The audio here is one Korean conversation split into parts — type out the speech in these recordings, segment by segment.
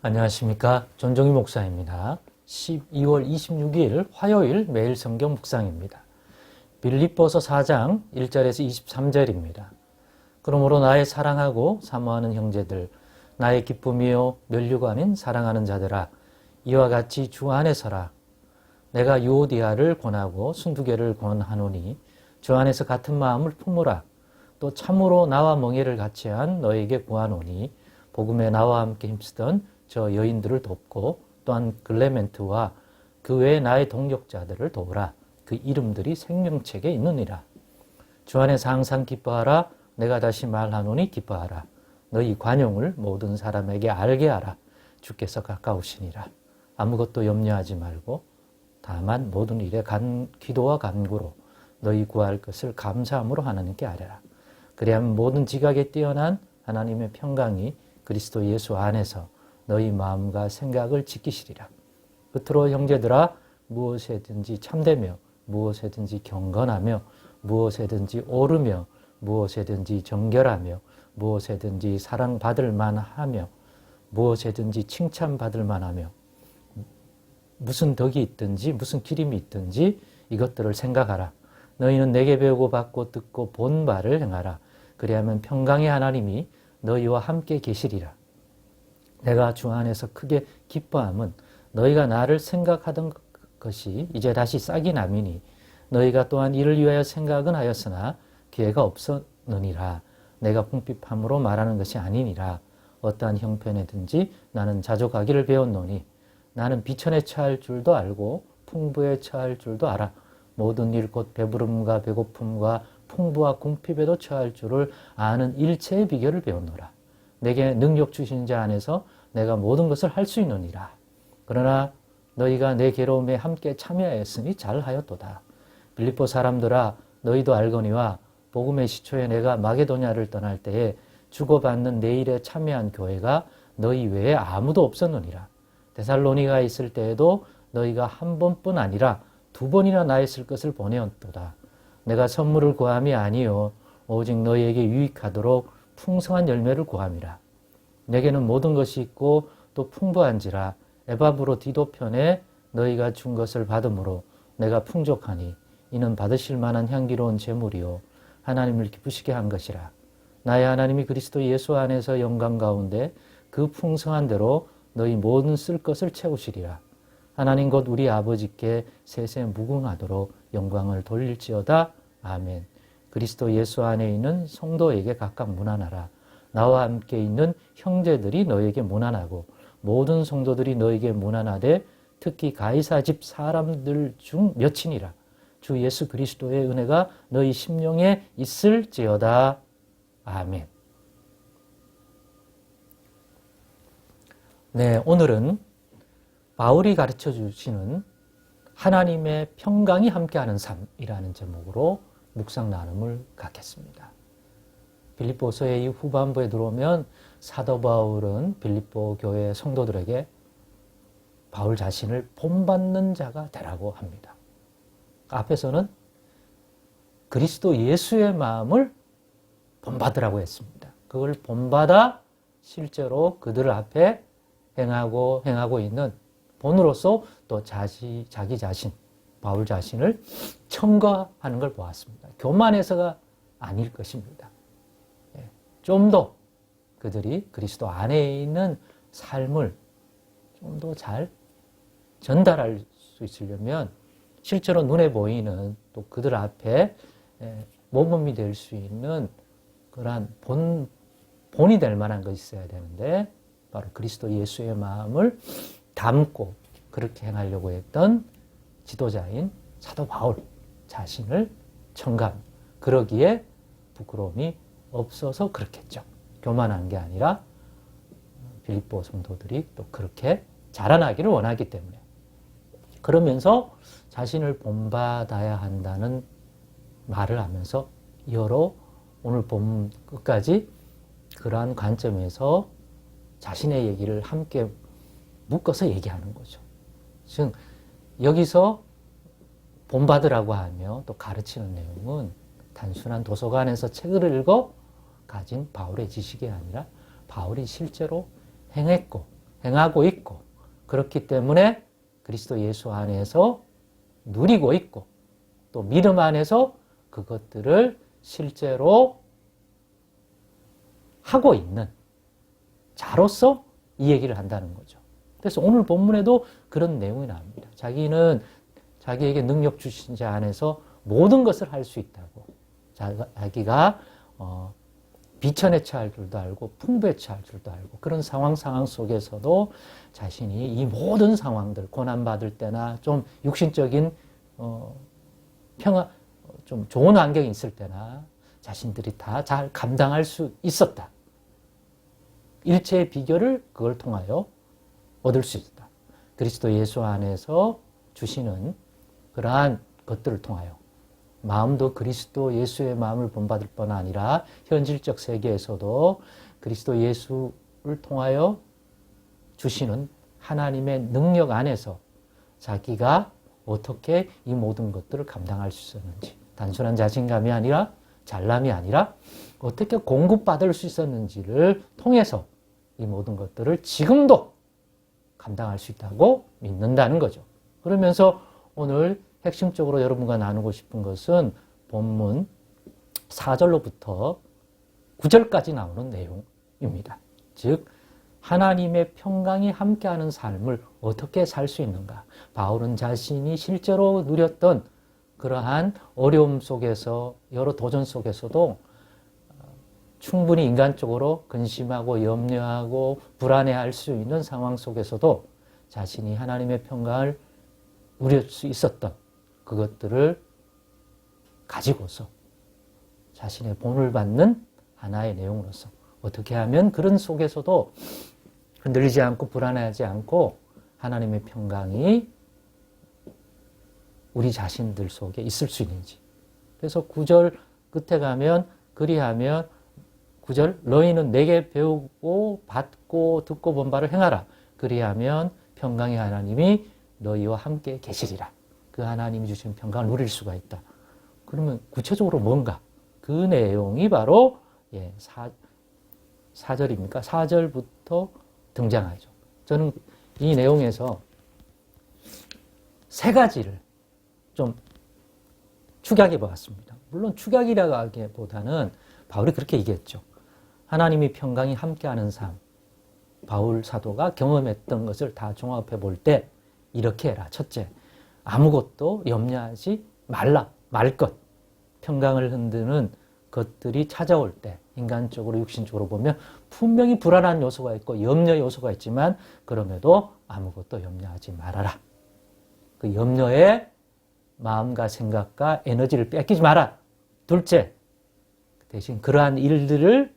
안녕하십니까. 전종희 목사입니다. 12월 26일 화요일 매일 성경 묵상입니다. 빌립보서 4장 1절에서 23절입니다. 그러므로 나의 사랑하고 사모하는 형제들, 나의 기쁨이요 면류관인 사랑하는 자들아, 이와 같이 주 안에 서라. 내가 유오디아를 권하고 순두개를 권하노니 주 안에서 같은 마음을 품으라. 또 참으로 나와 멍에를 같이 한 너에게 구하노니 복음에 나와 함께 힘쓰던 저 여인들을 돕고 또한 글레멘트와 그 외에 나의 동역자들을 도우라. 그 이름들이 생명책에 있느니라. 주 안에서 항상 기뻐하라. 내가 다시 말하노니 기뻐하라. 너희 관용을 모든 사람에게 알게 하라. 주께서 가까우시니라. 아무것도 염려하지 말고 다만 모든 일에 기도와 간구로 너희 구할 것을 감사함으로 하나님께 아뢰라. 그리하면 모든 지각에 뛰어난 하나님의 평강이 그리스도 예수 안에서 너희 마음과 생각을 지키시리라. 끝으로 형제들아, 무엇에든지 참되며 무엇에든지 경건하며 무엇에든지 오르며 무엇에든지 정결하며 무엇에든지 사랑받을 만하며 무엇에든지 칭찬받을 만하며 무슨 덕이 있든지 무슨 기림이 있든지 이것들을 생각하라. 너희는 내게 배우고 받고 듣고 본 바를 행하라. 그리하면 평강의 하나님이 너희와 함께 계시리라. 내가 주 안에서 크게 기뻐함은 너희가 나를 생각하던 것이 이제 다시 싹이 나미니 너희가 또한 이를 위하여 생각은 하였으나 기회가 없었느니라. 내가 궁핍함으로 말하는 것이 아니니라. 어떠한 형편에든지 나는 자족하기를 배웠노니 나는 비천에 처할 줄도 알고 풍부에 처할 줄도 알아. 모든 일 곧 배부름과 배고픔과 풍부와 궁핍에도 처할 줄을 아는 일체의 비결을 배웠노라. 내게 능력 주신 자 안에서 내가 모든 것을 할 수 있느니라. 그러나 너희가 내 괴로움에 함께 참여하였으니 잘하였도다. 빌립보 사람들아, 너희도 알거니와 복음의 시초에 내가 마게도냐를 떠날 때에 주고받는 내 일에 참여한 교회가 너희 외에 아무도 없었느니라. 데살로니가에 있을 때에도 너희가 한 번뿐 아니라 두 번이나 나 있을 것을 보내었도다. 내가 선물을 구함이 아니요 오직 너희에게 유익하도록 풍성한 열매를 구함이라. 내게는 모든 것이 있고 또 풍부한지라. 에바브로 편에 너희가 준 것을 받음으로 내가 풍족하니 이는 받으실 만한 향기로운 제물이요 하나님을 기쁘시게 한 것이라. 나의 하나님이 그리스도 예수 안에서 영광 가운데 그 풍성한 대로 너희 모든 쓸 것을 채우시리라. 하나님 곧 우리 아버지께 세세 무궁하도록 영광을 돌릴지어다. 아멘. 그리스도 예수 안에 있는 성도에게 각각 문안하라. 나와 함께 있는 형제들이 너에게 문안하고 모든 성도들이 너에게 문안하되 특히 가이사 집 사람들 중 몇이니라. 주 예수 그리스도의 은혜가 너희 심령에 있을지어다. 아멘. 네, 오늘은 바울이 가르쳐 주시는 하나님의 평강이 함께하는 삶이라는 제목으로 묵상 나눔을 갖겠습니다. 빌립보서의 이 후반부에 들어오면 사도 바울은 빌립보 교회 성도들에게 바울 자신을 본받는 자가 되라고 합니다. 앞에서는 그리스도 예수의 마음을 본받으라고 했습니다. 그걸 본받아 실제로 그들 앞에 행하고 있는 본으로서 또 자기 자신, 바울 자신을 첨가하는 걸 보았습니다. 교만해서가 아닐 것입니다. 좀 더 그들이 그리스도 안에 있는 삶을 좀 더 잘 전달할 수 있으려면 실제로 눈에 보이는 또 그들 앞에 모범이 될 수 있는 그러한 본이 될 만한 것이 있어야 되는데 바로 그리스도 예수의 마음을 담고 그렇게 행하려고 했던 지도자인 사도 바울 자신을 첨가합니다. 그러기에 부끄러움이 없어서 그렇겠죠. 교만한 게 아니라 빌립보 성도들이 또 그렇게 자라나기를 원하기 때문에 그러면서 자신을 본받아야 한다는 말을 하면서 여러 오늘 본 끝까지 그러한 관점에서 자신의 얘기를 함께 묶어서 얘기하는 거죠. 즉 여기서 본받으라고 하며 또 가르치는 내용은 단순한 도서관에서 책을 읽어 가진 바울의 지식이 아니라 바울이 실제로 행했고 행하고 있고 그렇기 때문에 그리스도 예수 안에서 누리고 있고 또 믿음 안에서 그것들을 실제로 하고 있는 자로서 이 얘기를 한다는 거죠. 그래서 오늘 본문에도 그런 내용이 나옵니다. 자기는 자기에게 능력 주신 자 안에서 모든 것을 할 수 있다고. 자기가 비천에 처할 줄도 알고 풍부에 처할 줄도 알고 그런 상황 속에서도 자신이 이 모든 상황들 고난받을 때나 좀 육신적인 평화 좀 좋은 환경이 있을 때나 자신들이 다 잘 감당할 수 있었다. 일체의 비결을 그걸 통하여 얻을 수 있다. 그리스도 예수 안에서 주시는 그러한 것들을 통하여 마음도 그리스도 예수의 마음을 본받을 뿐 아니라 현실적 세계에서도 그리스도 예수를 통하여 주시는 하나님의 능력 안에서 자기가 어떻게 이 모든 것들을 감당할 수 있었는지 단순한 자신감이 아니라 잘남이 아니라 어떻게 공급받을 수 있었는지를 통해서 이 모든 것들을 지금도 감당할 수 있다고 믿는다는 거죠. 그러면서 오늘 핵심적으로 여러분과 나누고 싶은 것은 본문 4절로부터 9절까지 나오는 내용입니다. 즉 하나님의 평강이 함께하는 삶을 어떻게 살 수 있는가. 바울은 자신이 실제로 누렸던 그러한 어려움 속에서 여러 도전 속에서도 충분히 인간적으로 근심하고 염려하고 불안해할 수 있는 상황 속에서도 자신이 하나님의 평강을 누릴 수 있었던 그것들을 가지고서 자신의 본을 받는 하나의 내용으로서 어떻게 하면 그런 속에서도 흔들리지 않고 불안해하지 않고 하나님의 평강이 우리 자신들 속에 있을 수 있는지. 그래서 9절 끝에 가면 그리하면 9절 너희는 내게 배우고 받고 듣고 본 바를 행하라. 그리하면 평강의 하나님이 너희와 함께 계시리라. 그 하나님이 주신 평강을 누릴 수가 있다. 그러면 구체적으로 뭔가? 그 내용이 바로 4절입니까? 4절부터 등장하죠. 저는 이 내용에서 세 가지를 좀 축약해 보았습니다. 물론 축약이라고 하기보다는 바울이 그렇게 얘기했죠. 하나님이 평강이 함께하는 삶. 바울 사도가 경험했던 것을 다 종합해 볼 때 이렇게 해라. 첫째, 아무것도 염려하지 말라. 말 것. 평강을 흔드는 것들이 찾아올 때 인간적으로 육신적으로 보면 분명히 불안한 요소가 있고 염려 요소가 있지만 그럼에도 아무것도 염려하지 말아라. 그 염려에 마음과 생각과 에너지를 뺏기지 마라. 둘째, 대신 그러한 일들을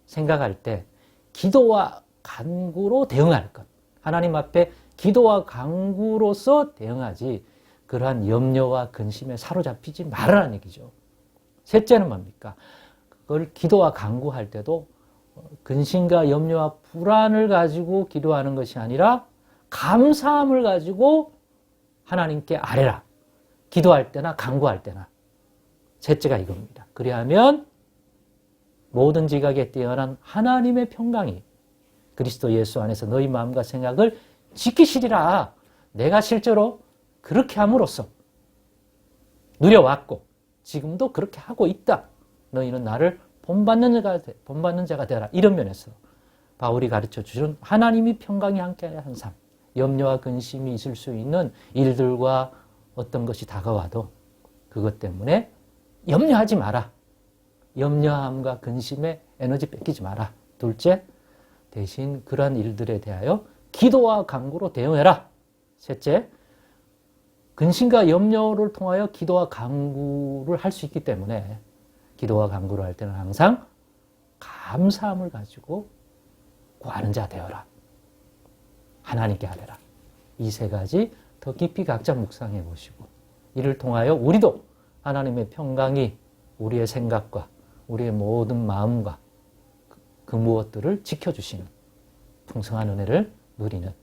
생각할 때 기도와 간구로 대응할 것. 하나님 앞에 기도와 간구로서 대응하지 그러한 염려와 근심에 사로잡히지 말라는 얘기죠. 셋째는 뭡니까? 그걸 기도와 간구할 때도 근심과 염려와 불안을 가지고 기도하는 것이 아니라 감사함을 가지고 하나님께 아뢰라. 기도할 때나 간구할 때나. 셋째가 이겁니다. 그리하면 모든 지각에 뛰어난 하나님의 평강이 그리스도 예수 안에서 너희 마음과 생각을 지키시리라. 내가 실제로 그렇게 함으로써 누려왔고 지금도 그렇게 하고 있다. 너희는 나를 본받는 자가 되라. 이런 면에서 바울이 가르쳐 주신 하나님이 평강이 함께하는 삶, 염려와 근심이 있을 수 있는 일들과 어떤 것이 다가와도 그것 때문에 염려하지 마라. 염려함과 근심에 에너지 뺏기지 마라. 둘째, 대신 그러한 일들에 대하여 기도와 간구로 대응해라. 셋째, 근심과 염려를 통하여 기도와 간구를 할 수 있기 때문에 기도와 간구를 할 때는 항상 감사함을 가지고 구하는 자 되어라. 하나님께 아뢰라. 이 세 가지 더 깊이 각자 묵상해 보시고 이를 통하여 우리도 하나님의 평강이 우리의 생각과 우리의 모든 마음과 그 무엇들을 지켜주시는 풍성한 은혜를 누리는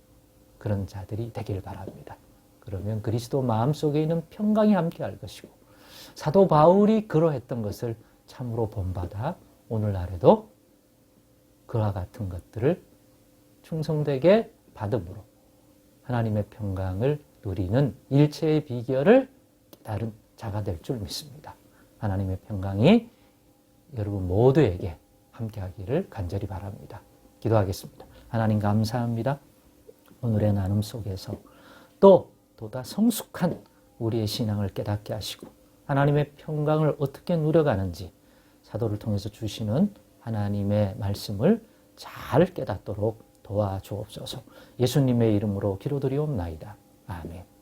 그런 자들이 되기를 바랍니다. 그러면 그리스도 마음속에 있는 평강이 함께할 것이고 사도 바울이 그러했던 것을 참으로 본받아 오늘날에도 그와 같은 것들을 충성되게 받음으로 하나님의 평강을 누리는 일체의 비결을 깨달은 자가 될 줄 믿습니다. 하나님의 평강이 여러분 모두에게 함께하기를 간절히 바랍니다. 기도하겠습니다. 하나님 감사합니다. 오늘의 나눔 속에서 또다 성숙한 우리의 신앙을 깨닫게 하시고 하나님의 평강을 어떻게 누려가는지 사도를 통해서 주시는 하나님의 말씀을 잘 깨닫도록 도와주옵소서. 예수님의 이름으로 기도드리옵나이다. 아멘.